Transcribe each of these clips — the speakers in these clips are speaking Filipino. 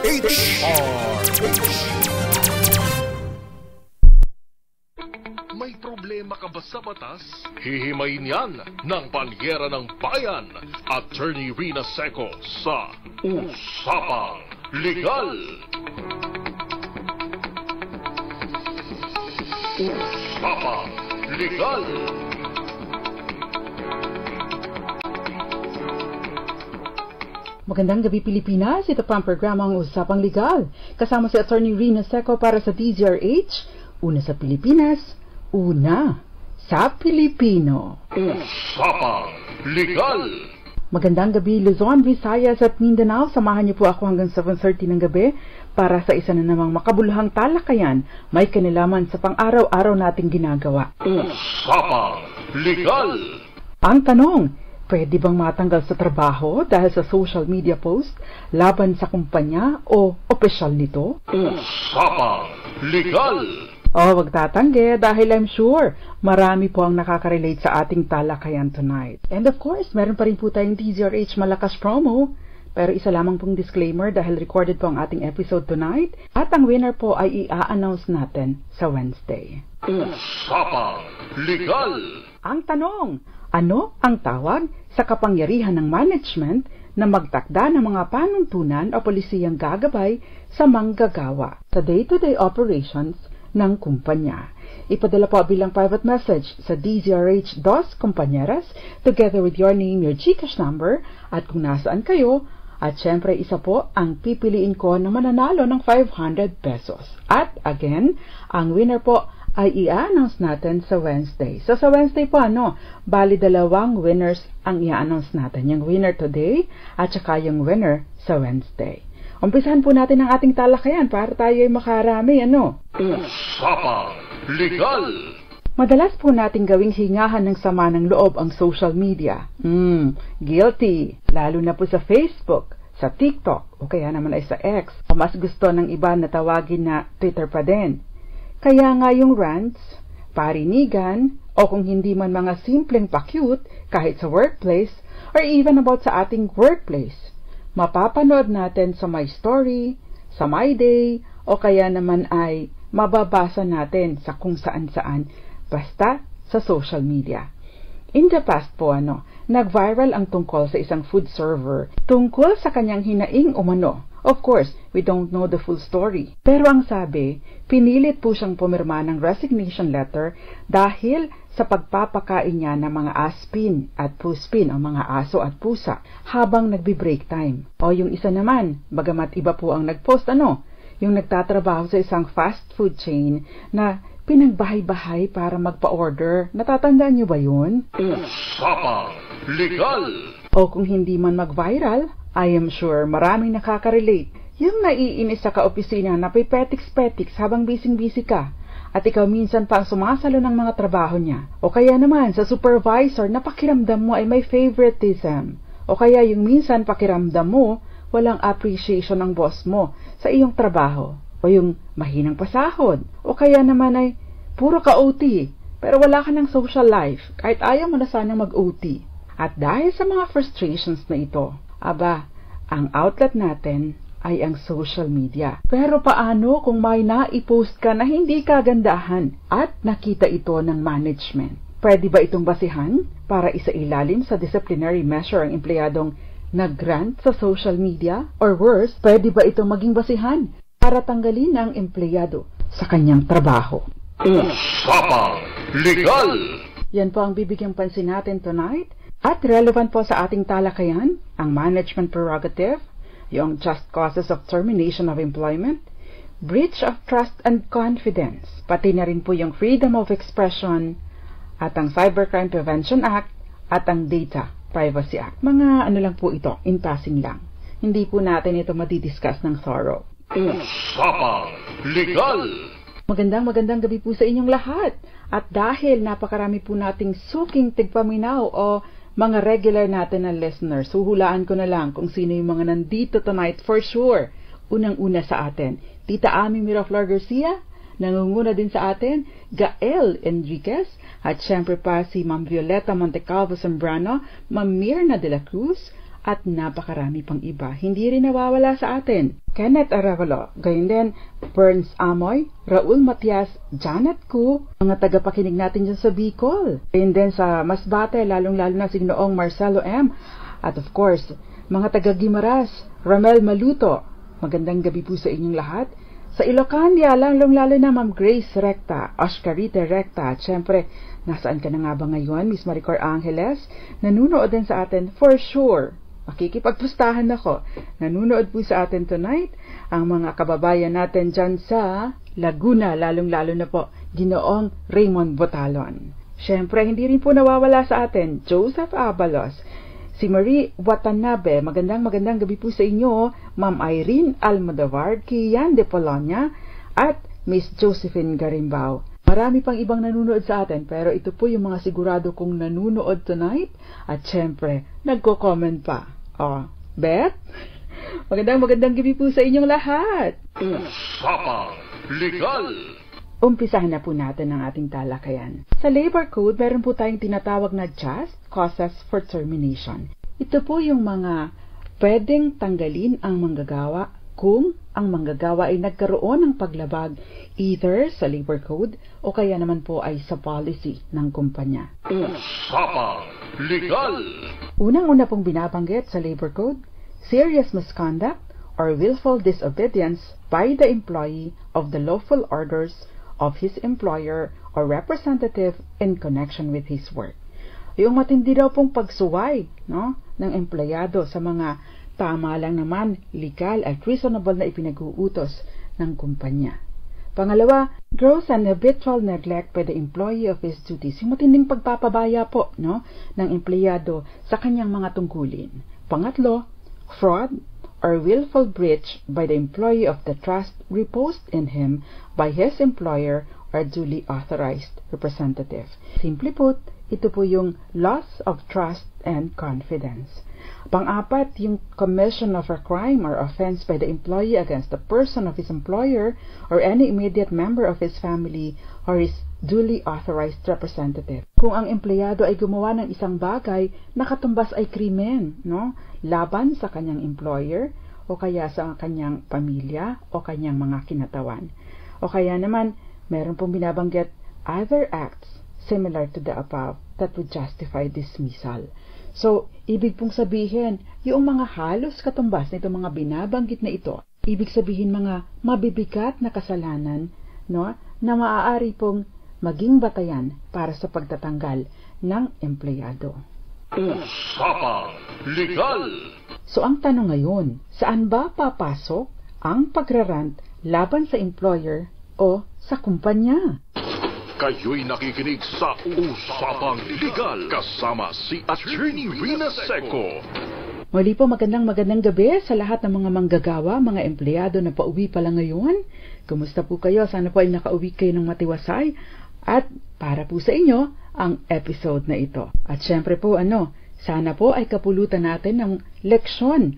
May problema ka ba sa batas? Hihimayin yan ng Balyera ng Bayan, Attorney Rina Seco sa Usapang Legal. Usapang Legal. Magandang gabi Pilipinas, ito pa ang programang Usapang Legal. Kasama si Attorney Rina Seco para sa DZRH, una sa Pilipinas, una sa Pilipino. Usapang Legal. Magandang gabi Luzon, Visayas at Mindanao. Samahan niyo po ako hanggang 7:30 ng gabi para sa isa na namang makabuluhang talakayan may kinalaman sa pang-araw-araw nating ginagawa. Usapang Legal. Ang tanong, pwede bang matanggal sa trabaho dahil sa social media post laban sa kumpanya o opisyal nito? Usapang Legal. Wag tatanggi dahil I'm sure marami po ang nakaka-relate sa ating talakayan tonight. And of course, meron pa rin po tayong DZRH malakas promo. Pero isa lamang pong disclaimer dahil recorded po ang ating episode tonight at ang winner po ay i-announce natin sa Wednesday. Usapang Legal. Ang tanong, ano ang tawag sa kapangyarihan ng management na magtakda ng mga panuntunan o polisiyang gagabay sa manggagawa sa day-to-day operations ng kumpanya? Ipadala po bilang private message sa DZRH DOS Compañeras together with your name, your GCash number at kung nasaan kayo. At syempre, isa po ang pipiliin ko na mananalo ng 500 pesos. At again, ang winner po ay i-announce natin sa Wednesday. So sa Wednesday po, bali dalawang winners ang i-announce natin. Yung winner today at saka yung winner sa Wednesday. Umpisahan po natin ang ating talakayan para tayo ay makarami, Usapang Legal. Madalas po nating gawing hingahan ng sama ng loob ang social media. Guilty. Lalo na po sa Facebook, sa TikTok, o kaya naman ay sa X. O mas gusto ng iba na tawagin na Twitter pa din. Kaya nga yung rants, parinigan, o kung hindi man mga simpleng pa-cute, kahit sa workplace, or even about sa ating workplace, mapapanood natin sa My Story, sa My Day, o kaya naman ay mababasa natin sa kung saan-saan, basta sa social media. In the past po, nag-viral ang tungkol sa isang food server tungkol sa kanyang hinaing umano. Of course, we don't know the full story. Pero ang sabi, pinilit po siyang pumirma ng resignation letter dahil sa pagpapakain niya ng mga aspin at puspin o mga aso at pusa habang nagbi-break time. O yung isa naman, bagamat iba po ang nagpost, yung nagtatrabaho sa isang fast food chain na pinagbahay-bahay para magpa-order. Natatandaan niyo ba yun? Usapang Legal. O kung hindi man mag-viral, I am sure maraming nakaka-relate. Yung naiinis sa kaopisina na pipetiks-petiks habang bising-busy ka at ikaw minsan pa ang sumasalo ng mga trabaho niya. O kaya naman sa supervisor na pakiramdam mo ay may favoritism. O kaya yung minsan pakiramdam mo walang appreciation ng boss mo sa iyong trabaho. O yung mahinang pasahod. O kaya naman ay puro ka-OT, pero wala ka ng social life, kahit ayaw mo na sanang mag-OT. At dahil sa mga frustrations na ito, ang outlet natin ay ang social media. Pero paano kung may na-post ka na hindi kagandahan at nakita ito ng management? Pwede ba itong basihan para isailalim sa disciplinary measure ang empleyadong nag-rant sa social media? Or worse, pwede ba itong maging basihan para tanggalin ang empleyado sa kanyang trabaho? Usapang Legal. Yan po ang bibigyang pansin natin tonight. At relevant po sa ating talakayan, ang management prerogative, yung just causes of termination of employment, breach of trust and confidence, pati na rin po yung freedom of expression, at ang Cybercrime Prevention Act, at ang Data Privacy Act. Mga lang po ito, in passing lang. Hindi po natin ito madidiscuss ng thorough. Usapang Legal. Magandang gabi po sa inyong lahat. At dahil napakarami po nating suking tigpaminaw o mga regular natin na listeners, huhulaan ko na lang kung sino yung mga nandito tonight for sure. Unang-una sa atin, Tita Ami Miraflor Garcia, nangunguna din sa atin, Gael Enriquez, at syempre pa si Ma'am Violeta Montecalvo Zambrano, Ma'am Mirna de la Cruz, at napakarami pang iba. Hindi rin nawawala sa atin. Kenneth Arevalo, gayon din Burns Amoy, Raul Matias, Janet Ku, mga tagapakinig natin dyan sa Bicol. Gayon din sa Masbate, lalong-lalo na si Noong Marcelo M. At of course, mga taga-Gimaras, Ramel Maluto, magandang gabi po sa inyong lahat. Sa Ilocania, lalong-lalo na Ma'am Grace Recta, Oscarita Recta, at syempre, nasaan ka na nga ba ngayon, Miss Maricor Angeles? Nanunood din sa atin for sure. Makikipagpustahan ako. Nanunood po sa atin tonight ang mga kababayan natin dyan sa Laguna, lalong-lalo na po, Ginoong Raymond Botalon. Siyempre, hindi rin po nawawala sa atin, Joseph Abalos, si Marie Watanabe, magandang gabi po sa inyo, Ma'am Irene Almodovar, Kian de Polonia, at Miss Josephine Garimbao. Marami pang ibang nanunood sa atin, pero ito po yung mga sigurado kong nanunood tonight, at syempre, nagko-comment pa. Beth? Magandang gabi po sa inyong lahat. Usapang Legal. Umpisahan na po natin ang ating talakayan. Sa Labor Code, meron po tayong tinatawag na just causes for termination. Ito po yung mga pwedeng tanggalin ang manggagawa kung ang manggagawa ay nagkaroon ng paglabag either sa Labor Code o kaya naman po ay sa policy ng kumpanya. Usapang Legal. Unang-una pong binabanggit sa Labor Code, serious misconduct or willful disobedience by the employee of the lawful orders of his employer or representative in connection with his work. Yung matindi daw pong pagsuway ng empleyado sa mga tama lang naman, legal at reasonable na ipinag-uutos ng kumpanya. Pangalawa, gross and habitual neglect by the employee of his duties. Yung matinding pagpapabaya po ng empleyado sa kanyang mga tungkulin. Pangatlo, fraud or willful breach by the employee of the trust reposed in him by his employer or duly authorized representative. Simply put, ito po yung loss of trust and confidence. Pang-apat, yung commission of a crime or offense by the employee against the person of his employer or any immediate member of his family or his duly authorized representative. Kung ang empleyado ay gumawa ng isang bagay na katumbas ay krimen, laban sa kanyang employer o kaya sa kanyang pamilya o kanyang mga kinatawan. O kaya naman, meron pong binabanggit other acts similar to the above that would justify dismissal. So, ibig pong sabihin, yung mga halos katumbas nito mga binabanggit na ito, ibig sabihin mga mabibigat na kasalanan na maaari pong maging batayan para sa pagtatanggal ng empleyado. Usapang Legal. So, ang tanong ngayon, saan ba papasok ang pagrarant laban sa employer o sa kumpanya? Kayo'y nakikinig sa Usapang Legal kasama si Attorney Rina Seco. Muli po magandang gabi sa lahat ng mga manggagawa, mga empleyado na pauwi pa lang ngayon. Kumusta po kayo? Sana po ay nakauwi kayo ng matiwasay at para po sa inyo ang episode na ito. At syempre po sana po ay kapulutan natin ng leksyon,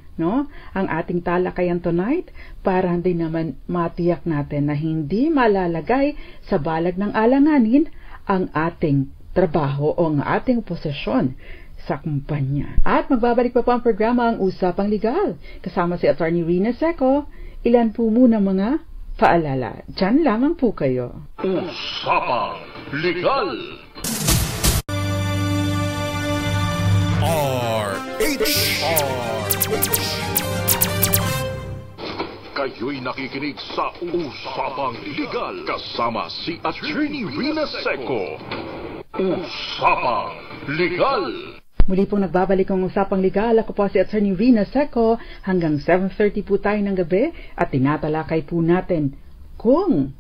ang ating talakayan tonight para hindi naman matiyak natin na hindi malalagay sa balag ng alanganin ang ating trabaho o ang ating posisyon sa kumpanya. At magbabalik pa po ang programa ang Usapang Legal. Kasama si Attorney Rina Seco, ilan po muna mga paalala. Diyan lamang po kayo. Usapang Legal. Kayo'y nakikinig sa Usapang Legal kasama si Attorney Rina Seco. Usapang Legal. Muli pong nagbabalik ang Usapang Legal. Ako po si Attorney Rina Seco. Hanggang 7:30 po tayo ng gabi at tinatalakay po natin kung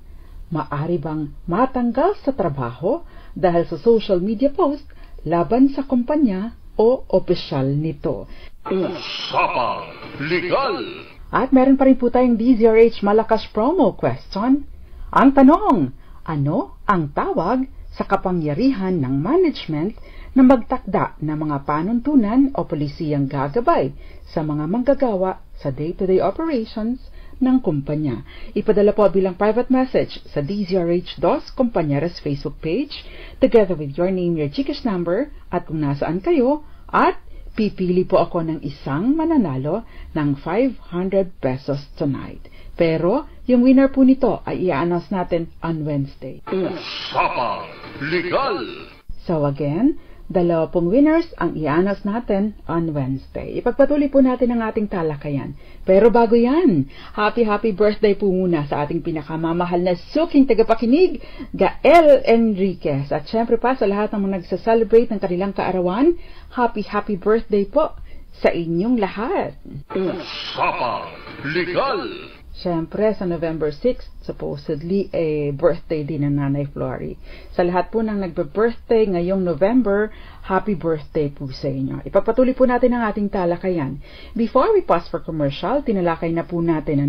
maaari bang matanggal sa trabaho dahil sa social media post laban sa kumpanya o opisyal nito. Usapang Legal. At meron pa rin po tayong DZRH Malakas Promo Question. Ang tanong, ano ang tawag sa kapangyarihan ng management na magtakda ng mga panuntunan o polisiyang gagabay sa mga manggagawa sa day-to-day operations ng kumpanya? Ipadala po bilang private message sa DZRH Dos Compañeras Facebook page together with your name, your Gcash number at kung nasaan kayo at pipili po ako ng isang mananalo ng 500 pesos tonight. Pero, yung winner po nito ay i-announce natin on Wednesday. Usapang Legal! So again, 2 pong winners ang i-announce natin on Wednesday. Ipagpatuloy po natin ang ating talakayan. Pero bago yan, happy birthday po muna sa ating pinakamamahal na suking tagapakinig, Gael Enriquez. At syempre pa sa lahat ng mga nagsa-celebrate ng kanilang kaarawan, happy birthday po sa inyong lahat. Usapang Legal! Siyempre, sa November 6, supposedly, birthday din ng Nanay Flory. Sa lahat po ng nagbe-birthday ngayong November, happy birthday po sa inyo. Ipagpatuloy po natin ang ating talakayan. Before we pause for commercial, tinalakay na po natin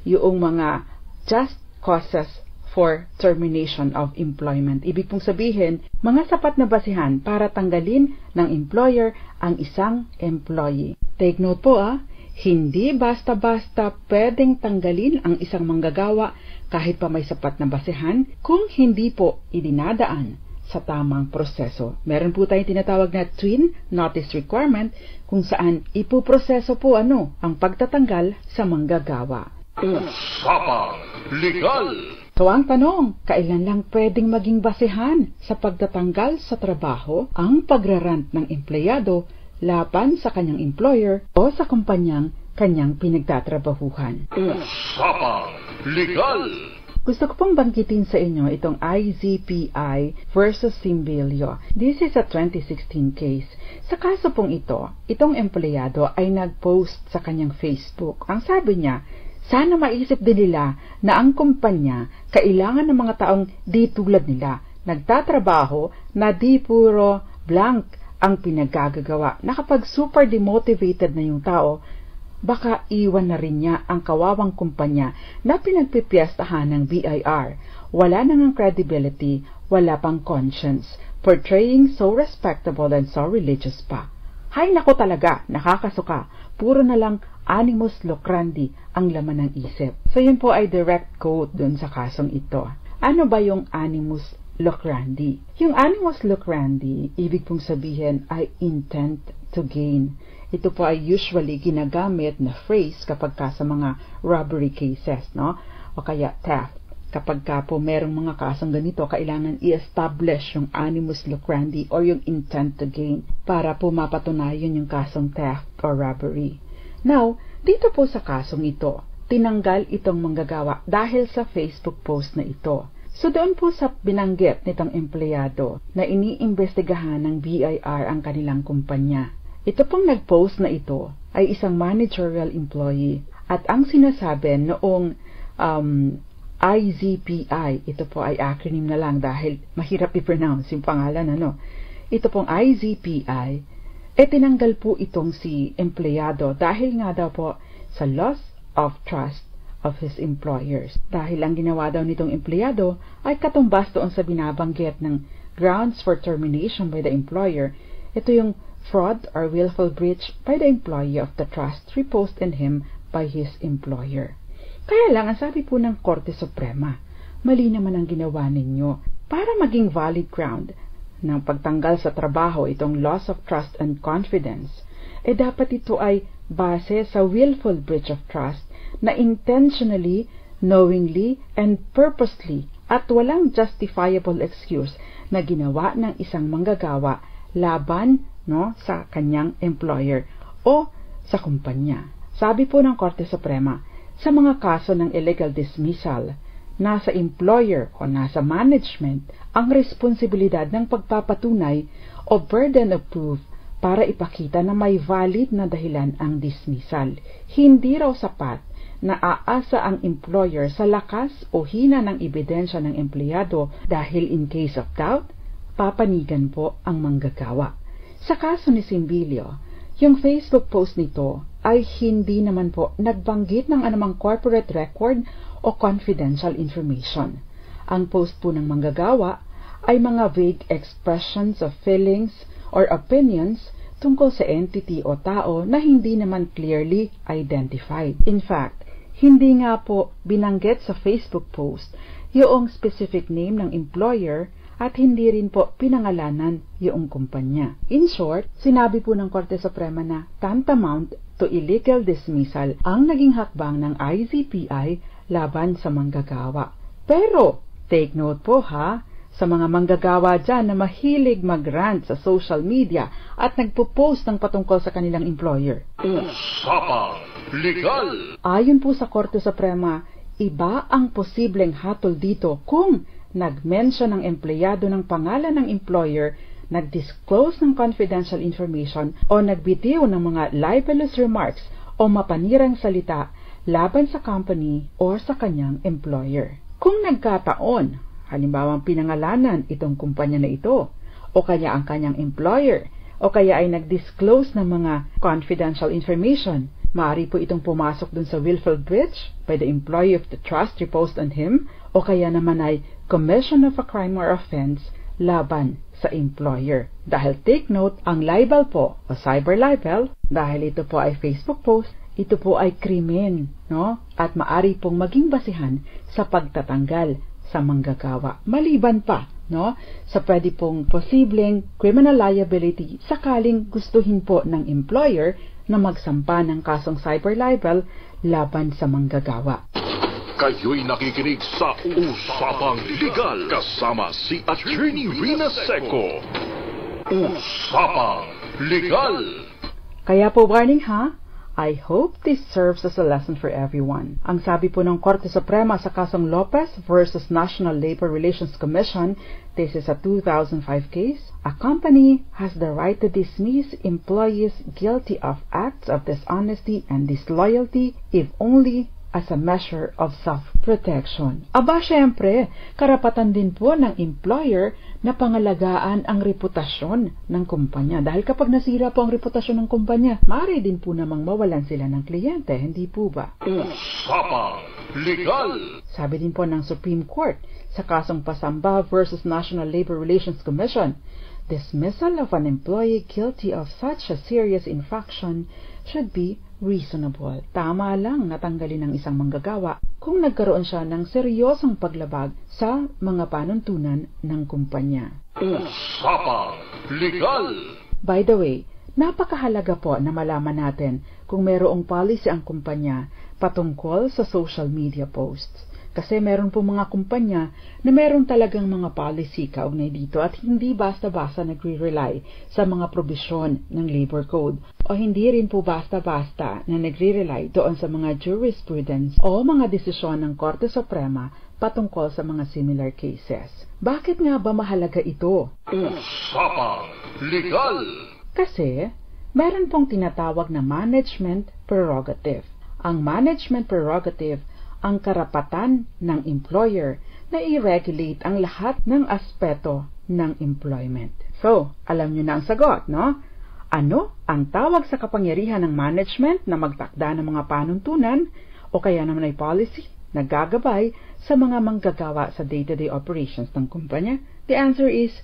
yung mga just causes for termination of employment. Ibig pong sabihin, mga sapat na basihan para tanggalin ng employer ang isang employee. Take note po hindi basta-basta pwedeng tanggalin ang isang manggagawa kahit pa may sapat na basehan kung hindi po idinadaan sa tamang proseso. Meron po tayong tinatawag na twin notice requirement kung saan ipuproseso po ang pagtatanggal sa manggagawa. Usapang Legal! So ang tanong, kailan lang pwedeng maging basehan sa pagtatanggal sa trabaho ang pagrarant ng empleyado laban sa kanyang employer o sa kumpanyang kanyang pinagtatrabahuhan? Usapang Legal! Gusto ko pong banggitin sa inyo itong IZPI versus Simbilio. This is a 2016 case. Sa kaso pong ito, itong empleyado ay nag-post sa kanyang Facebook. Ang sabi niya, sana maisip din nila na ang kumpanya kailangan ng mga taong di tulad nila, nagtatrabaho na di puro blank ang pinagagagawa, na kapag super demotivated na yung tao, baka iwan na rin niya ang kawawang kumpanya na pinagpipiyastahan ng BIR. Wala nang credibility, wala pang conscience, portraying so respectable and so religious pa. Hay nako talaga, nakakasuka, puro na lang animus lucrandi ang laman ng isip. So yun po ay direct quote dun sa kasong ito. Ano ba yung animus lucrandi? Yung animus lucrandi, ibig pong sabihin ay intent to gain. Ito po ay usually ginagamit na phrase kapag ka sa mga robbery cases, o kaya theft. Kapag ka po merong mga kasong ganito, kailangan i-establish yung animus lucrandi or yung intent to gain para po mapatunayan yung kasong theft or robbery. Now, dito po sa kasong ito, tinanggal itong manggagawa dahil sa Facebook post na ito. So doon po sa binanggit nitong empleyado na iniimbestigahan ng BIR ang kanilang kumpanya. Ito pong nag-post na ito ay isang managerial employee at ang sinasabi noong IZPI, ito po ay acronym na lang dahil mahirap i-pronounce yung pangalan Ito pong IZPI, tinanggal po itong si empleyado dahil nga daw po sa loss of trust of his employers. Dahil ang ginawa daw nitong empleyado ay katumbas doon sa binabanggit ng grounds for termination by the employer. Ito yung fraud or willful breach by the employee of the trust reposed in him by his employer. Kaya lang, ang sabi po ng Korte Suprema, mali naman ang ginawa ninyo. Para maging valid ground ng pagtanggal sa trabaho itong loss of trust and confidence, dapat ito ay base sa willful breach of trust na intentionally, knowingly, and purposely at walang justifiable excuse na ginawa ng isang manggagawa laban sa kanyang employer o sa kumpanya. Sabi po ng Korte Suprema, sa mga kaso ng illegal dismissal, nasa employer o nasa management ang responsibilidad ng pagpapatunay o burden of proof para ipakita na may valid na dahilan ang dismissal. Hindi raw sapat na aasa ang employer sa lakas o hina ng ebidensya ng empleyado dahil in case of doubt, papanigan po ang manggagawa. Sa kaso ni Simbilio, yung Facebook post nito ay hindi naman po nagbanggit ng anumang corporate record o confidential information. Ang post po ng manggagawa ay mga vague expressions of feelings or opinions tungkol sa entity o tao na hindi naman clearly identified. In fact, hindi nga po binanggit sa Facebook post yung specific name ng employer at hindi rin po pinangalanan yung kumpanya. In short, sinabi po ng Korte Suprema na tantamount to illegal dismissal ang naging hakbang ng ICPI laban sa manggagawa. Pero, take note po ha, sa mga manggagawa dyan na mahilig mag-rant sa social media at nagpo-post ng patungkol sa kanilang employer. Usapang Legal! Ayon po sa Korte Suprema, iba ang posibleng hatol dito kung nag-mention ng empleyado ng pangalan ng employer, nag-disclose ng confidential information o nagbitiw ng mga libelous remarks o mapanirang salita laban sa company o sa kanyang employer. Kung nagkataon, halimbawa pinangalanan itong kumpanya na ito, o kaya ang kanyang employer, o kaya ay nag-disclose ng mga confidential information, maaari po itong pumasok dun sa willful breach by the employee of the trust reposed on him, o kaya naman ay commission of a crime or offense laban sa employer. Dahil take note, ang libel po, o cyber libel, dahil ito po ay Facebook post, ito po ay krimen, no? At maaari pong maging basihan sa pagtatanggal sa manggagawa. Maliban pa, no, sa pwede pong posibleng criminal liability sakaling gustuhin po ng employer na magsampa ng kasong cyber libel laban sa manggagawa. Kayo'y nakikinig sa Usapang Legal kasama si Attorney Rina Seco. Usapang Legal! Kaya po warning ha, I hope this serves as a lesson for everyone. Ang sabi po ng Korte Suprema sa kasong Lopez versus National Labor Relations Commission, this is a 2005 case. A company has the right to dismiss employees guilty of acts of dishonesty and disloyalty if only as a measure of self-protection. Aba, syempre, karapatan din po ng employer na pangalagaan ang reputasyon ng kumpanya. Dahil kapag nasira po ang reputasyon ng kumpanya, maaari din po namang mawalan sila ng kliyente, hindi po ba? Usapang Legal! Sabi din po ng Supreme Court sa kasong Pasamba versus National Labor Relations Commission, dismissal of an employee guilty of such a serious infraction should be reasonable. Tama lang natanggalin ng isang manggagawa kung nagkaroon siya ng seryosong paglabag sa mga panuntunan ng kumpanya. Usapang Legal! By the way, napakahalaga po na malaman natin kung mayroong policy ang kumpanya patungkol sa social media posts. Kasi meron po mga kumpanya na meron talagang mga policy kaugnay dito at hindi basta-basta nagre-rely sa mga probisyon ng labor code o hindi rin po basta-basta na nagre-rely doon sa mga jurisprudence o mga desisyon ng Korte Suprema patungkol sa mga similar cases. Bakit nga ba mahalaga ito? Usapang Legal! Kasi meron pong tinatawag na management prerogative. Ang management prerogative ang karapatan ng employer na i-regulate ang lahat ng aspeto ng employment. So, alam nyo na ang sagot, no? Ano ang tawag sa kapangyarihan ng management na magtakda ng mga panuntunan o kaya naman ay policy na gagabay sa mga manggagawa sa day-to-day operations ng kumpanya? The answer is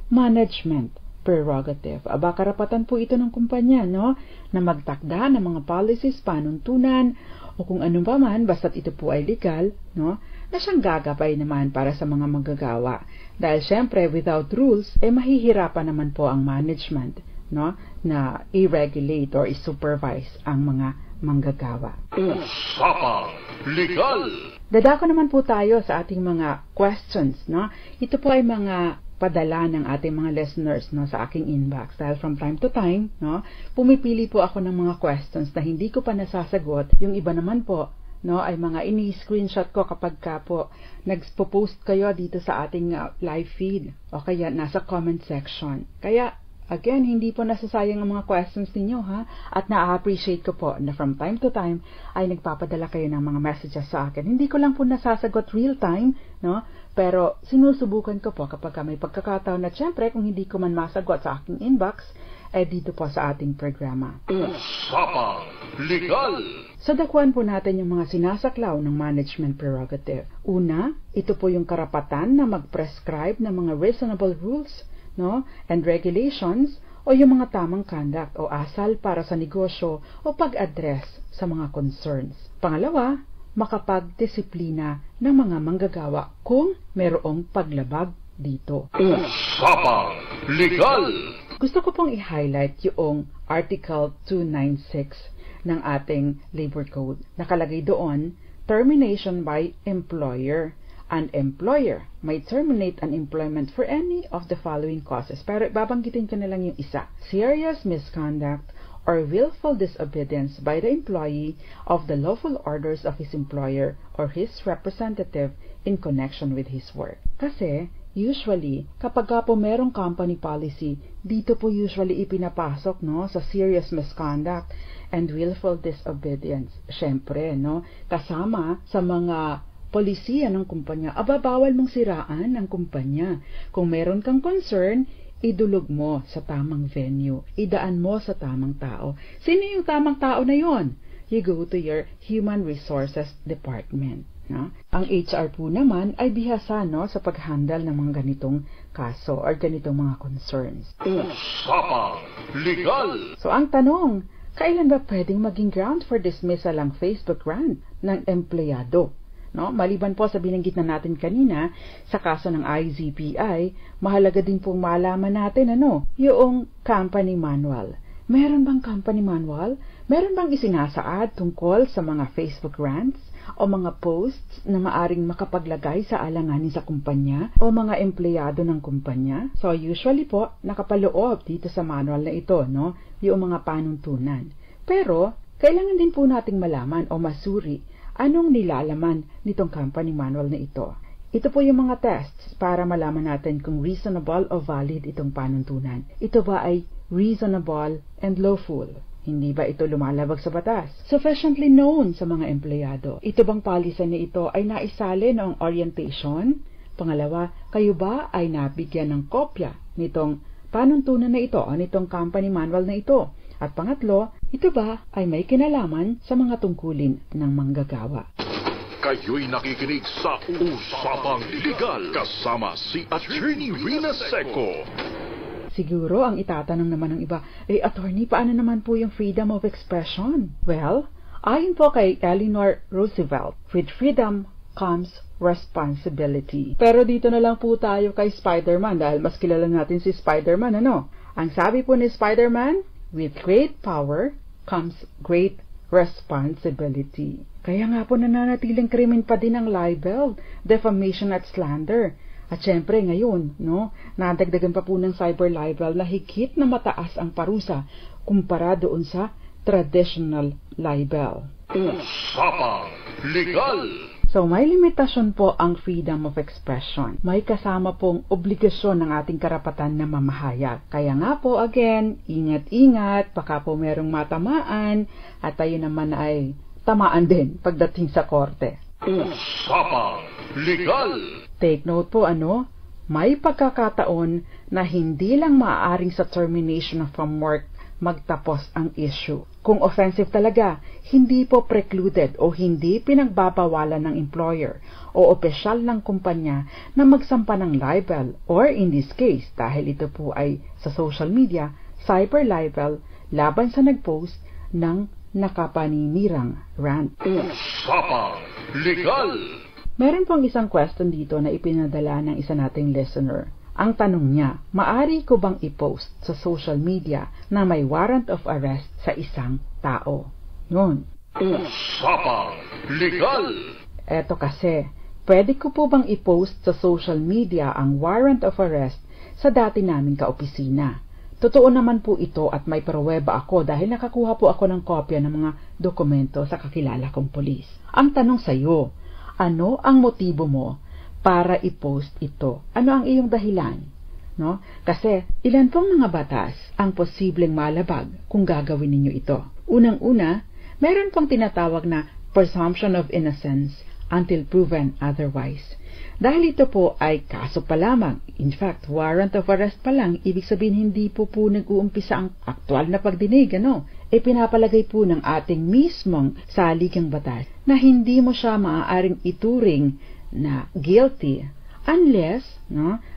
management prerogative. Aba, karapatan po ito ng kumpanya, no? Na magtakda ng mga policies, panuntunan, o kung ano pa man, basta't ito po ay legal, no? Na siyang gagabay naman para sa mga manggagawa. Dahil syempre, without rules, mahihirapan naman po ang management, no? Na i-regulate or i-supervise ang mga manggagawa. Usapang Legal! Dadako naman po tayo sa ating mga questions, no? Ito po ay mga padala ng ating mga listeners, no, sa aking inbox. Dahil from time to time, no, pumipili po ako ng mga questions na hindi ko pa nasasagot. Yung iba naman po, no, ay mga ini-screenshot ko kapag ka po nagpo-post kayo dito sa ating live feed o kaya nasa comment section. Kaya again, hindi po nasasayang ang mga questions ninyo, ha? At na-appreciate ko po na from time to time ay nagpapadala kayo ng mga messages sa akin. Hindi ko lang po nasasagot real time, no? Pero sinusubukan ko po kapag may pagkakataon na syempre kung hindi ko man masagot sa aking inbox, dito po sa ating programa. Usapang Legal! Sadakuan po natin yung mga sinasaklaw ng management prerogative. Una, ito po yung karapatan na mag-prescribe ng mga reasonable rules, no, and regulations o yung mga tamang conduct o asal para sa negosyo o pag-address sa mga concerns. Pangalawa, makapagdisiplina ng mga manggagawa kung mayroong paglabag dito. Usapang Legal! Gusto ko pong i-highlight yung Article 296 ng ating Labor Code. Nakalagay doon, termination by employer. An employer may terminate an employment for any of the following causes. Pero babanggitin ko na lang yung isa. Serious misconduct or willful disobedience by the employee of the lawful orders of his employer or his representative in connection with his work. Kasi, usually, kapag po merong company policy, dito po usually ipinapasok, no, sa serious misconduct and willful disobedience. Syempre, no, kasama sa mga polisiya ng kumpanya, bawal mong siraan ang kumpanya. Kung meron kang concern, idulog mo sa tamang venue, idaan mo sa tamang tao. Sino yung tamang tao na yon? You go to your Human Resources Department. No? Ang HR po naman ay bihasa, no, sa pag-handle ng mga ganitong kaso or ganitong mga concerns. Usapang Legal! So ang tanong, kailan ba pwedeng maging ground for dismissal ang Facebook rant ng empleyado? No? Maliban po sa binanggit na natin kanina sa kaso ng IZPI, mahalaga din pong malaman natin yung company manual. Meron bang company manual? Meron bang isinasaad tungkol sa mga Facebook rants o mga posts na maaring makapaglagay sa alanganin sa kumpanya o mga empleyado ng kumpanya? So usually po, nakapaloob dito sa manual na ito, no, yung mga panuntunan. Pero, kailangan din po nating malaman o masuri anong nilalaman nitong company manual na ito. Ito po yung mga tests para malaman natin kung reasonable o valid itong panuntunan. Ito ba ay reasonable and lawful? Hindi ba ito lumalabag sa batas? Sufficiently known sa mga empleyado. Ito bang policy na ito ay naisali noong orientation? Pangalawa, kayo ba ay nabigyan ng kopya nitong panuntunan na ito o nitong company manual na ito? At pangatlo, ito ba ay may kinalaman sa mga tungkulin ng manggagawa? Kayo'y nakikinig sa Usapang Legal kasama si Attorney Rina Seco. Siguro ang itatanong naman ng iba, attorney, paano naman po yung freedom of expression? Well, ayon po kay Eleanor Roosevelt, with freedom comes responsibility. Pero dito na lang po tayo kay Spider-Man dahil mas kilala natin si Spider-Man, ano? Ang sabi po ni Spider-Man, with great power comes great responsibility. Kaya nga po nananatiling krimen pa din ang libel, defamation at slander. At syempre ngayon, no, nadagdagan pa po ng cyber libel na higit na mataas ang parusa kumpara doon sa traditional libel. Usapang Legal! So may limitasyon po ang freedom of expression. May kasama pong obligasyon ng ating karapatan na mamahayag. Kaya nga po again, ingat-ingat, baka po merong matamaan at tayo naman ay tamaan din pagdating sa korte. Usapang Legal! Take note po may pagkakataon na hindi lang maaaring sa termination from work magtapos ang issue. Kung offensive talaga, hindi po precluded o hindi pinagbabawalan ng employer o opisyal ng kumpanya na magsampa ng libel or in this case, dahil ito po ay sa social media, cyber libel laban sa nagpost ng nakapaninirang rant. Usapang Legal! Meron pong isang question dito na ipinadala ng isa nating listener. Ang tanong niya, maari ko bang i-post sa social media na may warrant of arrest sa isang tao? Yun. Usapang Legal! Eto kasi, pwede ko po bang i-post sa social media ang warrant of arrest sa dati naming kaopisina? Totoo naman po ito at may pruweba ako dahil nakakuha po ako ng kopya ng mga dokumento sa kakilala kong pulis. Ang tanong sa iyo, ano ang motibo mo para i-post ito? Ano ang iyong dahilan? No? Kasi ilan pong mga batas ang posibleng malabag kung gagawin ninyo ito? Unang-una, meron pong tinatawag na presumption of innocence until proven otherwise. Dahil ito po ay kaso pa lamang, in fact, warrant of arrest pa lang, ibig sabihin hindi po nag-uumpisa ang aktual na pagdinig, pinapalagay po ng ating mismong saligang batas na hindi mo siya maaaring ituring na guilty unless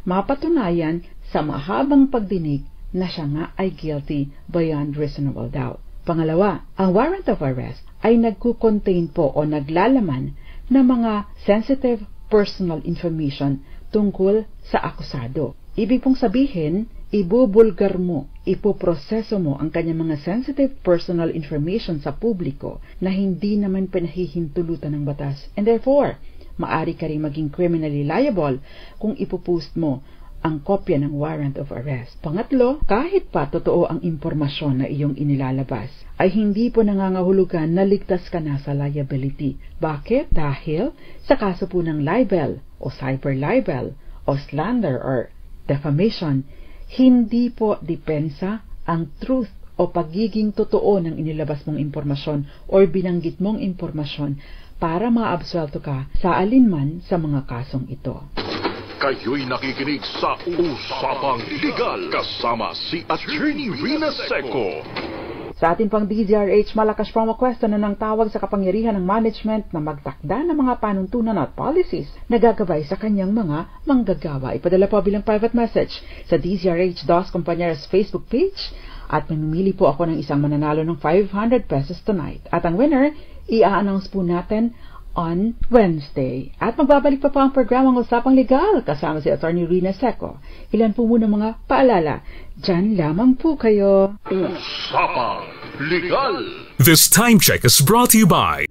mapatunayan sa mahabang pagdinig na siya nga ay guilty beyond reasonable doubt. Pangalawa, ang warrant of arrest ay nagko-contain po o naglalaman ng mga sensitive personal information tungkol sa akusado. Ibig pong sabihin, ibubulgar mo, ipoproseso mo ang kanyang mga sensitive personal information sa publiko na hindi naman pinahihintulutan ng batas. And therefore, maari ka rin maging criminally liable kung ipopost mo ang kopya ng warrant of arrest. Pangatlo, kahit pa totoo ang impormasyon na iyong inilalabas, ay hindi po nangangahulugan na ligtas ka na sa liability. Bakit? Dahil sa kaso po ng libel o cyber libel o slander or defamation, hindi po depensa ang truth o pagiging totoo ng inilabas mong impormasyon o binanggit mong impormasyon para maabsuelto ka sa alinman sa mga kasong ito. Kayo'y nakikinig sa Usapang Legal kasama si Attorney Rina Seco. Sa atin pang DZRH, malakas pang makwesto na ng tawag sa kapangyarihan ng management na magtakda ng mga panuntunan at policies na gagabay sa kanyang mga manggagawa. Ipadala po bilang private message sa DZRH Dos Compañeros Facebook page at mamimili po ako ng isang mananalo ng 500 pesos tonight. At ang winner, i-announce po natin on Wednesday. At magbabalik pa po ang programang Usapang Legal kasama si Attorney Rina Seco. Ilan po muna mga paalala. Diyan lamang po kayo. Usapang Legal. This time check is brought to you by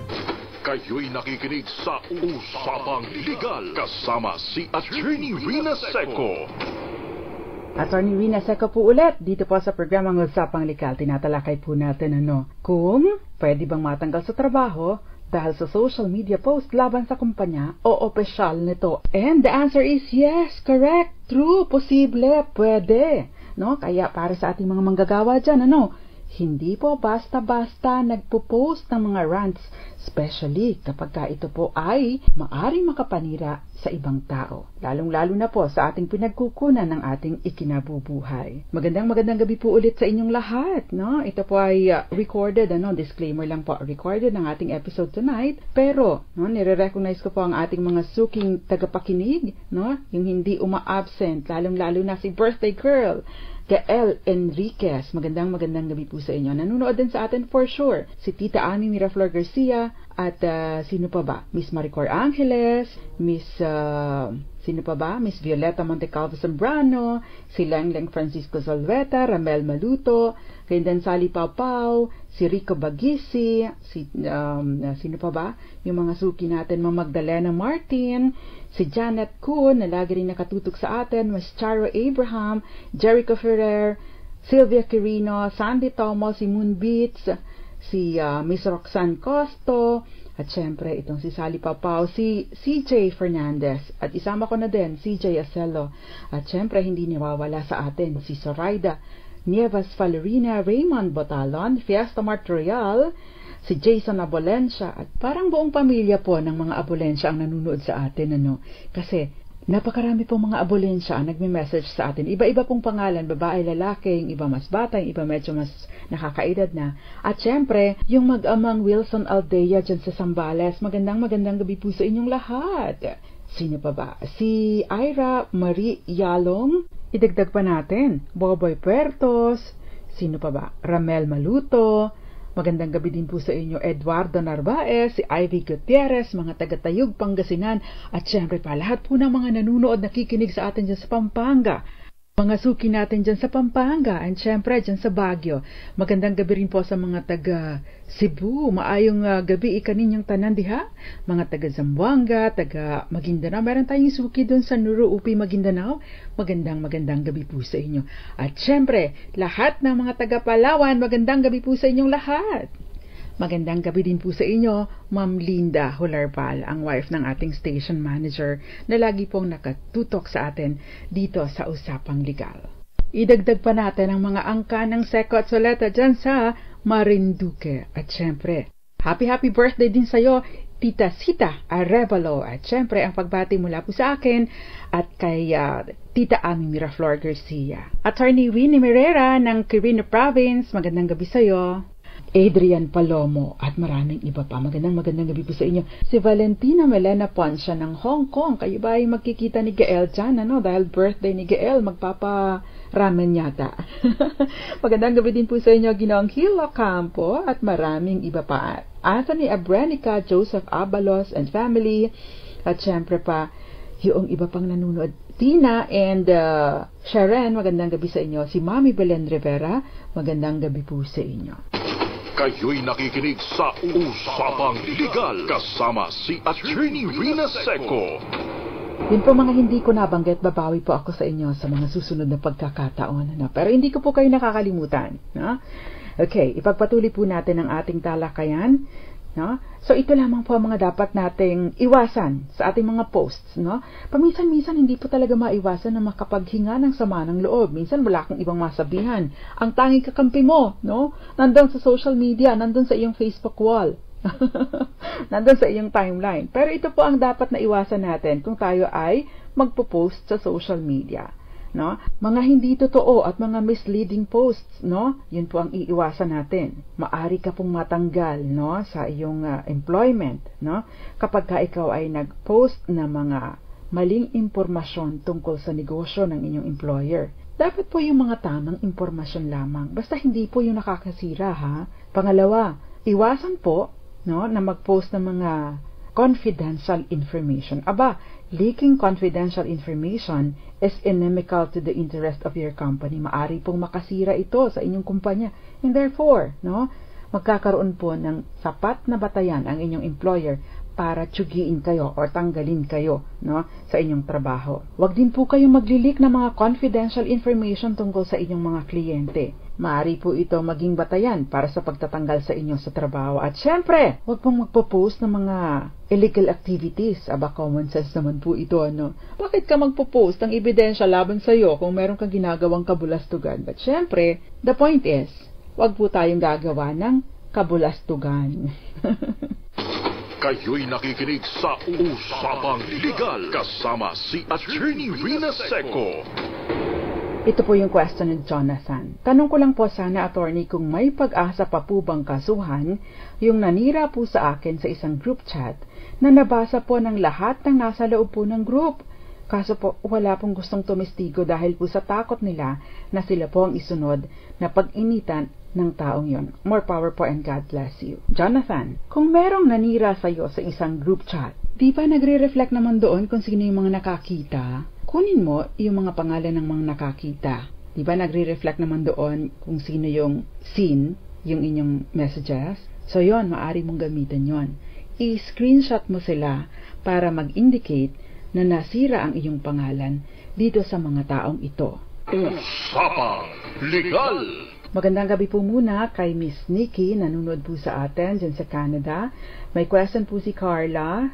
Kayo'y nakikinig sa Usapang Legal kasama si Attorney Rina Seco. Attorney Rina Seco po ulit dito po sa programang Usapang Legal. Tinatalakay po natin kung pwede bang matanggal sa trabaho dahil sa social media post laban sa kumpanya o opisyal nito. And the answer is yes, correct, true, posible, pwede. Kaya para sa ating mga manggagawa dyan, hindi po basta-basta nagpo-post ng mga rants, especially kapag ito po ay maaring makapanira sa ibang tao. Lalong-lalo na po sa ating pinagkukunan ng ating ikinabubuhay. Magandang gabi po ulit sa inyong lahat. Ito po ay recorded, disclaimer lang po, recorded ng ating episode tonight. Pero, nire-recognize ko po ang ating mga suking tagapakinig, yung hindi uma-absent, lalong-lalo na si birthday girl, Gael Enriquez. Magandang gabi po sa inyo. Nanonood din sa atin for sure si Tita Ami Miraflor Garcia at sino pa ba? Miss Maricor Angeles, Miss Violeta Montecalvo Zambrano, si Lengleng Francisco Zalveta, Ramel Maluto, Rindan Sally Pau, si Rico Bagisi, sino pa ba? Yung mga suki natin, mga Magdalena Martin, si Janet Kuhn, na lagi rin nakatutok sa atin, Mas Charo Abraham, Jericho Ferrer, Sylvia Quirino, Sandy Tomo, si Moon Beats, si Miss Roxanne Costo, at syempre itong si Sally Papao, si CJ Fernandez, at isama ko na din CJ Acelo, at syempre hindi niwawala sa atin si Zoraida Nieves Valerina, Raymond Botalon, Fiesta Martorial, si Jason Abolensya, at parang buong pamilya po ng mga Abolensya ang nanunood sa atin, kasi napakarami pong mga Abolensya ang nagme-message sa atin. Iba-iba pong pangalan, babae, lalaki, yung iba mas bata, yung iba medyo mas nakakaedad na. At syempre, yung mag-amang Wilson Aldea dyan sa Zambales. Magandang gabi po sa inyong lahat. Sino pa ba? Si Ira Marie Yalong. Idagdag pa natin, Boboy Puertos. Sino pa ba? Ramel Maluto. Magandang gabi din po sa inyo, Eduardo Narvaez, si Ivy Gutierrez, mga taga-Tayug, Pangasinan, at syempre pa lahat po ng mga nanunood, nakikinig sa atin dyan sa Pampanga. Mga suki natin dyan sa Pampanga, and syempre dyan sa Baguio. Magandang gabi rin po sa mga taga Cebu, maayong gabi ikaninyong tanan diha. Mga taga Zamboanga, taga Maguindanao, meron tayong suki doon sa Nuru Upi, Maguindanao. Magandang gabi po sa inyo. At syempre, lahat ng mga taga Palawan, magandang gabi po sa inyong lahat. Magandang gabi din po sa inyo, Ma'am Linda Hularpal, ang wife ng ating station manager na lagi pong nakatutok sa atin dito sa Usapang Legal. Idagdag pa natin ang mga angka ng Seco at Soleta dyan sa Marinduque. At syempre, happy birthday din sa'yo, Tita Sita Arevalo. At syempre, ang pagbati mula po sa akin at kay Tita Ami Miraflor Garcia. Attorney Winnie Merera ng Quirino Province, magandang gabi sa'yo. Adrian Palomo at maraming iba pa. Magandang gabi po sa inyo. Si Valentina Melena Poncia ng Hong Kong. Kayo ba ay magkikita ni Gael dyan? Dahil birthday ni Gael, magpapa-ramen yata. Magandang gabi din po sa inyo, Ginoong Hilo Campo at maraming iba pa. Anthony Abrenica, Joseph Abalos and family. At syempre pa, yung iba pang nanonood. Tina and Sharon, magandang gabi sa inyo. Si Mami Belen Rivera, magandang gabi po sa inyo. Kayo'y nakikinig sa Usapang Legal kasama si Attorney Rina Seco. Yun po mga hindi ko nabanggit, babawi po ako sa inyo sa mga susunod na pagkakataon. Pero hindi ko po kayo nakakalimutan. No? Okay, ipagpatuloy po natin ang ating talakayan. No? So ito lamang po ang mga dapat nating iwasan sa ating mga posts. No? Paminsan-minsan hindi po talaga maiwasan na makapaghinga ng sama ng loob. Minsan wala kang ibang masabihan. Ang tanging kakampi mo, no? Nandun sa social media, nandun sa iyong Facebook wall. Nandun sa iyong timeline. Pero ito po ang dapat na iwasan natin kung tayo ay magpo-post sa social media. No? Mga hindi totoo at mga misleading posts, no? Yun po ang iiwasan natin. Maari ka pong matanggal, no, sa iyong employment, no? Kapag ka ikaw ay nag-post na mga maling impormasyon tungkol sa negosyo ng inyong employer. Dapat po yung mga tamang impormasyon lamang. Basta hindi po yung nakakasira, ha? Pangalawa, iwasan po, no, na mag-post ng mga confidential information. Aba, leaking confidential information is inimical to the interest of your company. Maari pong makasira ito sa inyong kumpanya. And therefore, no, magkakaroon po ng sapat na batayan ang inyong employer para tsugiin kayo o tanggalin kayo, no, sa inyong trabaho. Huwag din po kayong magli-leak ng mga confidential information tungkol sa inyong mga kliyente. Maaari po ito maging batayan para sa pagtatanggal sa inyo sa trabaho. At syempre, huwag pong magpo-post ng mga illegal activities. Aba, common sense naman po ito, ano? Bakit ka magpo-post ng ebidensya laban sa iyo kung meron kang ginagawang kabulastugan? But syempre, the point is, huwag po tayong gagawa ng kabulastugan. Kayo'y nakikinig sa Usapang Legal kasama si Attorney Rina Seco. Ito po yung question ni Jonathan. Tanong ko lang po sana, attorney, kung may pag-asa pa po bang kasuhan yung nanira po sa akin sa isang group chat na nabasa po ng lahat ng nasa loob po ng group. Kaso po, wala pong gustong tumestigo dahil po sa takot nila na sila po ang isunod na pag-initan ng taong yon. More power po and God bless you. Jonathan, kung merong nanira sa'yo sa isang group chat, di ba nagre-reflect naman doon kung sino yung mga nakakita? Kunin mo yung mga pangalan ng mga nakakita. Di ba nagre-reflect naman doon kung sino yung seen, yung inyong messages? So yon, maaari mong gamitin yon. I-screenshot mo sila para mag-indicate na nasira ang iyong pangalan dito sa mga taong ito. Usapang Legal! Magandang gabi po muna kay Miss Nikki, nanonood po sa atin dyan sa Canada. May question po si Carla,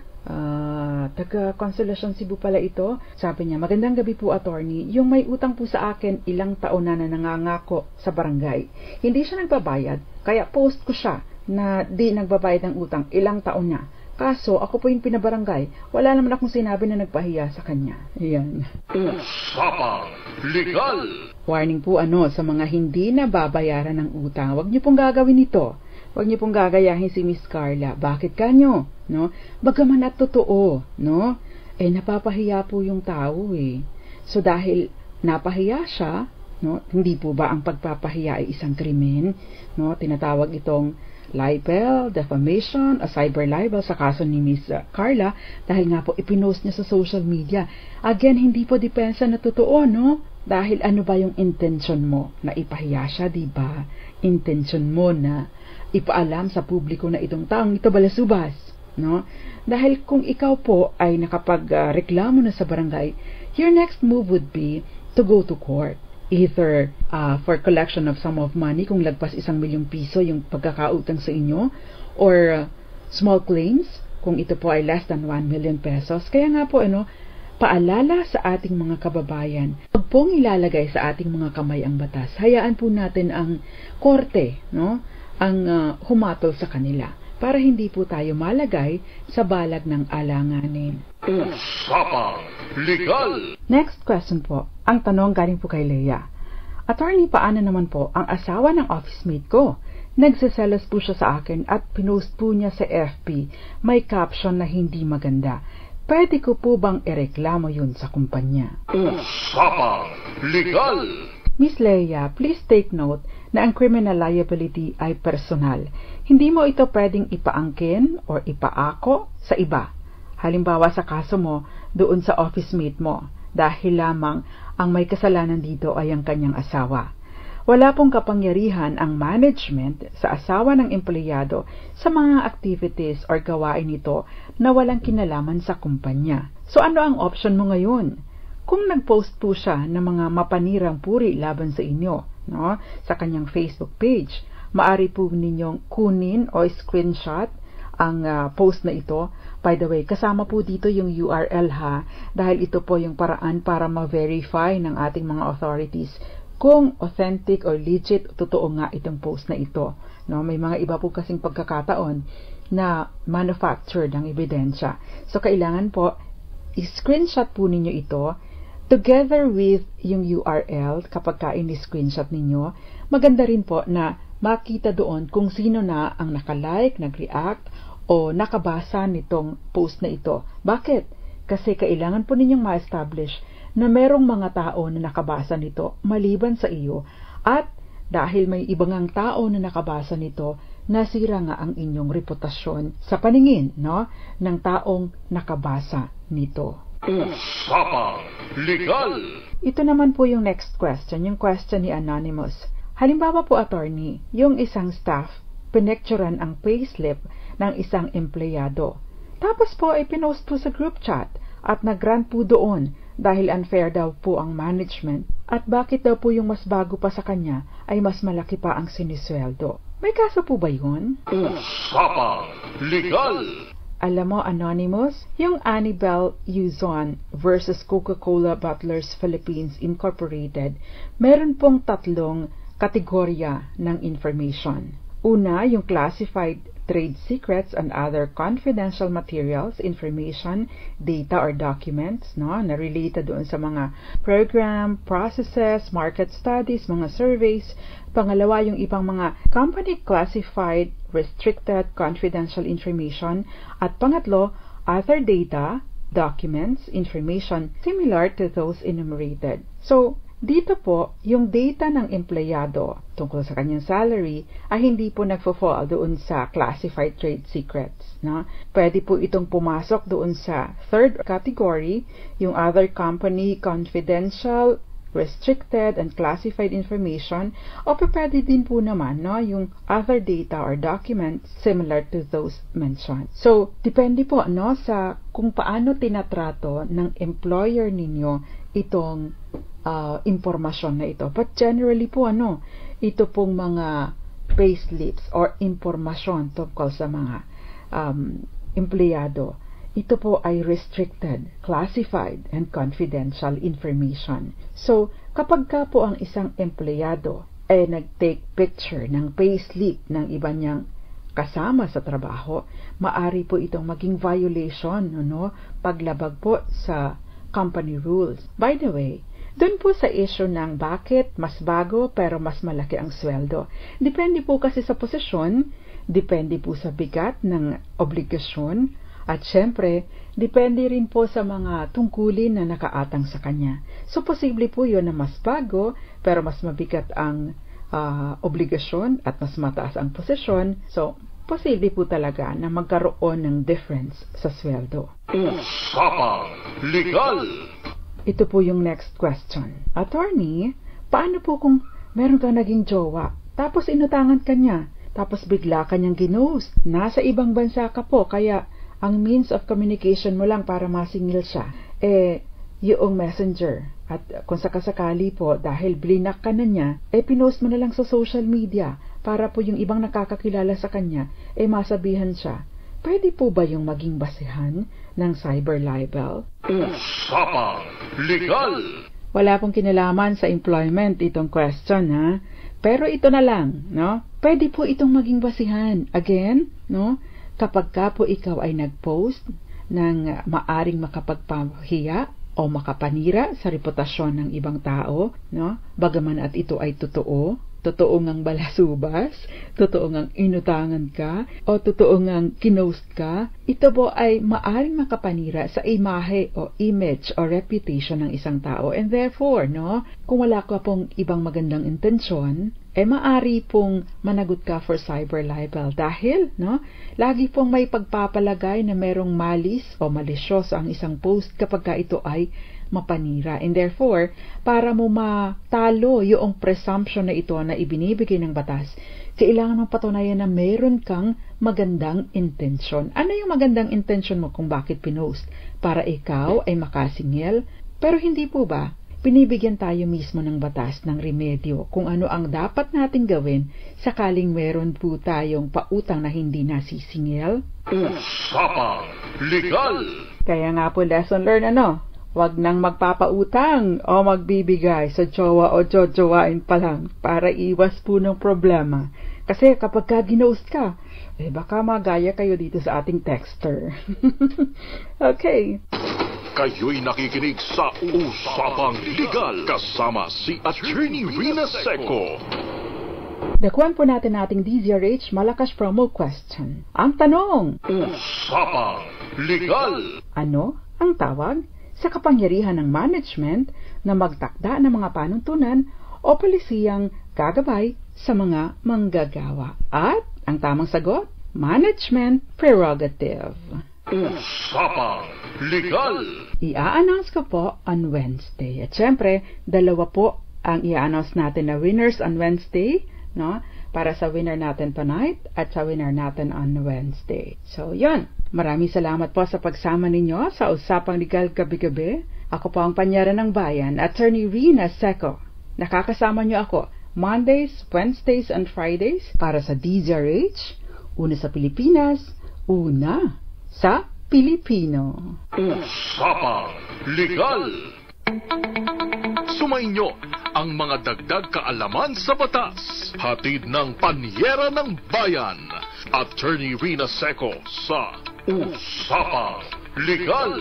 taga Consolacion Cebu pala ito. Sabi niya, magandang gabi po, attorney. Yung may utang po sa akin ilang taon na nangangako sa barangay. Hindi siya nagbabayad, kaya post ko siya na di nagbabayad ng utang ilang taon na. Kaso, ako po yung pinabarangay. Wala naman akong sinabi na nagpahiya sa kanya. Ayan. Usapang Legal! Warning po sa mga hindi na babayaran ng utang. Huwag niyo pong gagawin ito. Huwag niyo pong gagayahin si Miss Carla. Bakit kanyo? No? Bagaman at totoo, no? Napapahiya po yung tao eh. So dahil napahiya siya, no? Hindi po ba ang pagpapahiya ay isang krimen? No? Tinatawag itong libel, defamation, o cyber libel sa kaso ni Miss Carla dahil nga po ipinost niya sa social media. Again, hindi po depensa na totoo, no? Dahil ano ba yung intention mo? Na ipahiya siya, diba? Intention mo na ipaalam sa publiko na itong taong ito balasubas, no? Dahil kung ikaw po ay nakapagreklamo na sa barangay, your next move would be to go to court. Either for collection of sum of money kung lagpas 1 milyong piso yung pagkakautang sa inyo, or small claims kung ito po ay less than 1 million pesos. Kaya nga po, paalala sa ating mga kababayan, huwag pong ilalagay sa ating mga kamay ang batas. Hayaan po natin ang korte, no, ang humatol sa kanila para hindi po tayo malagay sa balag ng alanganin. Usapang Legal! Next question po. Ang tanong galing po kay Leia. Attorney, paano naman po ang asawa ng office mate ko? Nagsiselos po siya sa akin at pinost po niya sa FB. May caption na hindi maganda. Pwede ko po bang ireklamo yun sa kumpanya? Usapang Legal! Miss Leia, please take note na ang criminal liability ay personal. Hindi mo ito pwedeng ipaangkin o ipaako sa iba. Halimbawa sa kaso mo, doon sa office mate mo dahil lamang ang may kasalanan dito ay ang kanyang asawa. Wala pong kapangyarihan ang management sa asawa ng empleyado sa mga activities or gawain nito na walang kinalaman sa kumpanya. So ano ang option mo ngayon? Kung nag-post po siya ng mga mapanirang puri laban sa inyo, no, sa kanyang Facebook page, maari po ninyong kunin o screenshot ang post na ito. By the way, kasama po dito yung URL ha, dahil ito po yung paraan para ma-verify ng ating mga authorities kung authentic or legit, totoo nga itong post na ito. No, may mga iba po kasing pagkakataon na manufactured ang ebidensya. So, kailangan po, i-screenshot po ninyo ito together with yung URL kapag in-screenshot ninyo. Maganda rin po na makita doon kung sino na ang nakalike, nag-react, o nakabasa nitong post na ito. Bakit? Kasi kailangan po ninyong ma-establish na merong mga tao na nakabasa nito maliban sa iyo, at dahil may ibang tao na nakabasa nito, nasira nga ang inyong reputasyon sa paningin, no, ng taong nakabasa nito. Usapang Legal. Ito naman po yung next question, yung question ni Anonymous. Halimbawa po, attorney, yung isang staff pinecturean ang payslip ng isang empleyado. Tapos po ay pinost po sa group chat at nag-rant po doon dahil unfair daw po ang management at bakit daw po yung mas bago pa sa kanya ay mas malaki pa ang sinisweldo. May kaso po ba yun? Usapang Legal. Alam mo, Anonymous, yung Annibal Uzon versus Coca-Cola Bottlers Philippines Incorporated, meron pong tatlong kategorya ng information. Una, yung classified trade secrets and other confidential materials, information, data or documents, no, na related doon sa mga program, processes, market studies, mga surveys. Pangalawa, yung ibang mga company classified, restricted, confidential information. At pangatlo, other data, documents, information similar to those enumerated. So, dito po, yung data ng empleyado tungkol sa kanyang salary ay hindi po nagfo-fall doon sa classified trade secrets. No? Pwede po itong pumasok doon sa third category, yung other company confidential, restricted, and classified information, o pwede din po naman, no, yung other data or documents similar to those mentioned. So, depende po, no, sa kung paano tinatrato ng employer ninyo itong impormasyon na ito. But generally po, ito pong mga payslips or impormasyon tungkol sa mga empleyado, ito po ay restricted, classified, and confidential information. So, kapag ka po ang isang empleyado ay nag-take picture ng payslip ng iba niyang kasama sa trabaho, maari po itong maging violation, paglabag po sa company rules. By the way, doon po sa issue ng bakit mas bago pero mas malaki ang sweldo. Depende po kasi sa posisyon, depende po sa bigat ng obligasyon, at syempre, depende rin po sa mga tungkulin na nakaatang sa kanya. So, posible po yun na mas bago pero mas mabigat ang obligasyon at mas mataas ang posisyon. So, posible po talaga na magkaroon ng difference sa sweldo. Usapang Legal. Ito po yung next question. Attorney, paano po kung meron kang naging jowa, tapos inutangan ka niya, tapos bigla ka niyang ginost, nasa ibang bansa ka po, kaya ang means of communication mo lang para masingil siya, yung messenger. At kung sakasakali po, dahil blinak ka na niya, pinost mo na lang sa social media, para po yung ibang nakakakilala sa kanya, masabihan siya. Pwede po ba yung maging basehan ng cyber libel? Usapang Legal. Wala pong kinalaman sa employment itong question, ha? Pero ito na lang, no? Pwede po itong maging basihan. Again, no? Kapag ka po ikaw ay nag-post ng maaring makapagpahiya o makapanira sa reputasyon ng ibang tao, no? Bagaman at ito ay totoo ngang balasubas, totoo ngang inutangan ka, o totoo ngang kinost ka, ito po ay maaring makapanira sa imahe o image o reputation ng isang tao. And therefore, kung wala ka pong ibang magandang intensyon, maari pong managot ka for cyber libel dahil, lagi pong may pagpapalagay na merong malis o malisyoso ang isang post kapag ka ito ay mapanira. And therefore, para mo matalo yung presumption na ito na ibinibigay ng batas, kailangan mong patunayan na meron kang magandang intensyon. Ano yung magandang intensyon mo kung bakit pinost? Para ikaw ay makasingil? Pero hindi po ba? Binibigyan tayo mismo ng batas ng remedyo kung ano ang dapat nating gawin sakaling meron po tayong pautang na hindi nasisingil. Usapang Legal! Kaya nga po lesson learned Huwag nang magpapautang o magbibigay sa jowa o jojowain pa lang para iwas po ng problema. Kasi kapag ginost ka, baka magaya kayo dito sa ating texter. Okay. Kayo'y nakikinig sa Usapang Legal kasama si Attorney Rina Seco. Dakuan po natin ating DZRH Malakas Promo Question. Ang tanong, Usapang Legal! Ano ang tawag sa kapangyarihan ng management na magtakda ng mga panuntunan o polisiyang gagabay sa mga manggagawa? At ang tamang sagot, management prerogative. Usapang Legal! I-a-announce ko po on Wednesday. At syempre, dalawa po ang i-a-announce natin na winners on Wednesday, para sa winner natin tonight at sa winner natin on Wednesday. So, yun. Maraming salamat po sa pagsama ninyo sa Usapang Legal gabi-gabi. Ako po ang panyera ng bayan, Attorney Rina Seco. Nakakasama niyo ako Mondays, Wednesdays, and Fridays para sa DZRH. Una sa Pilipinas, una sa Pilipino. Usapang Legal! Sumainyo ang mga dagdag kaalaman sa batas. Hatid ng Panyera ng Bayan, Attorney Rina Seco sa Usapang Legal.